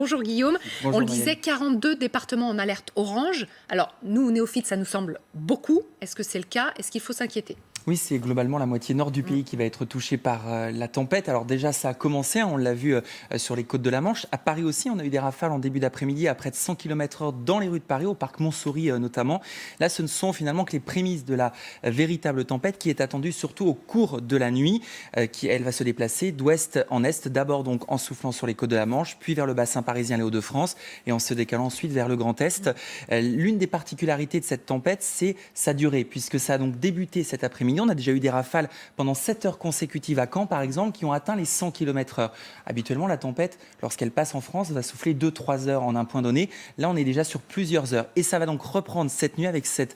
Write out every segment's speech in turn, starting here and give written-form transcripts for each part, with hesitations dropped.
Bonjour Guillaume, on Bonjour le Maëlle. disait, 42 départements en alerte orange. Alors nous, néophytes, ça nous semble beaucoup. Est-ce que c'est le cas? Est-ce qu'il faut s'inquiéter? Oui, c'est globalement la moitié nord du pays qui va être touchée par la tempête. Alors déjà, ça a commencé, hein, on l'a vu sur les côtes de la Manche. À Paris aussi, on a eu des rafales en début d'après-midi à près de 100 km/h dans les rues de Paris, au parc Montsouris notamment. Là, ce ne sont finalement que les prémices de la véritable tempête qui est attendue surtout au cours de la nuit, qui, elle, va se déplacer d'ouest en est, d'abord donc en soufflant sur les côtes de la Manche, puis vers le bassin parisien, les Hauts-de-France, et en se décalant ensuite vers le Grand Est. L'une des particularités de cette tempête, c'est sa durée, puisque ça a donc débuté cet après-midi. On a déjà eu des rafales pendant 7 heures consécutives à Caen, par exemple, qui ont atteint les 100 km/h. Habituellement, la tempête, lorsqu'elle passe en France, va souffler 2-3 heures en un point donné. Là, on est déjà sur plusieurs heures. Et ça va donc reprendre cette nuit avec ces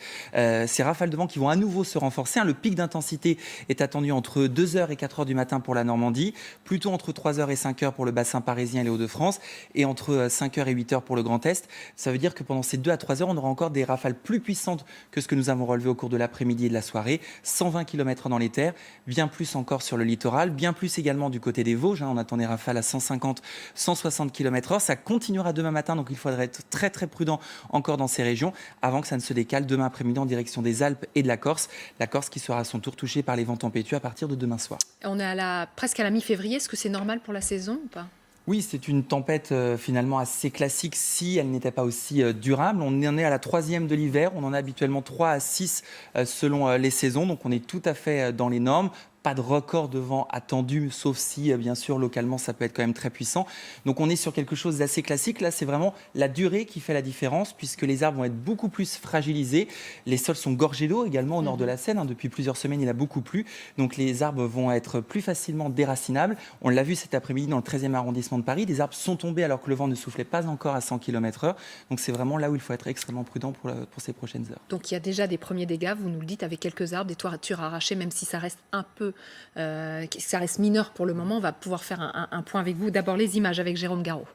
rafales de vent qui vont à nouveau se renforcer. Le pic d'intensité est attendu entre 2 heures et 4 heures du matin pour la Normandie, plutôt entre 3 heures et 5 heures pour le bassin parisien et les Hauts-de-France, et entre 5 heures et 8 heures pour le Grand Est. Ça veut dire que pendant ces 2 à 3 heures, on aura encore des rafales plus puissantes que ce que nous avons relevé au cours de l'après-midi et de la soirée. 120 km dans les terres, bien plus encore sur le littoral, bien plus également du côté des Vosges. On attend des rafales à 150-160 km/h. Ça continuera demain matin, donc il faudra être très très prudent encore dans ces régions avant que ça ne se décale demain après-midi en direction des Alpes et de la Corse. La Corse qui sera à son tour touchée par les vents tempétueux à partir de demain soir. On est presque à la mi-février. Est-ce que c'est normal pour la saison ou pas? Oui, c'est une tempête finalement assez classique si elle n'était pas aussi durable. On en est à la troisième de l'hiver. On en a habituellement 3 à 6 selon les saisons. Donc on est tout à fait dans les normes. Pas de record de vent attendu, sauf si, bien sûr, localement, ça peut être quand même très puissant. Donc on est sur quelque chose d'assez classique. Là, c'est vraiment la durée qui fait la différence, puisque les arbres vont être beaucoup plus fragilisés. Les sols sont gorgés d'eau également au nord de la Seine. Depuis plusieurs semaines, il a beaucoup plu. Donc les arbres vont être plus facilement déracinables. On l'a vu cet après-midi dans le 13e arrondissement de Paris. Des arbres sont tombés alors que le vent ne soufflait pas encore à 100 km/h. Donc c'est vraiment là où il faut être extrêmement prudent pour ces prochaines heures. Donc il y a déjà des premiers dégâts, vous nous le dites, avec quelques arbres, des toitures arrachées, même si ça reste un peu, ça reste mineur pour le moment. On va pouvoir faire un point avec vous. D'abord les images avec Jérôme Garraud.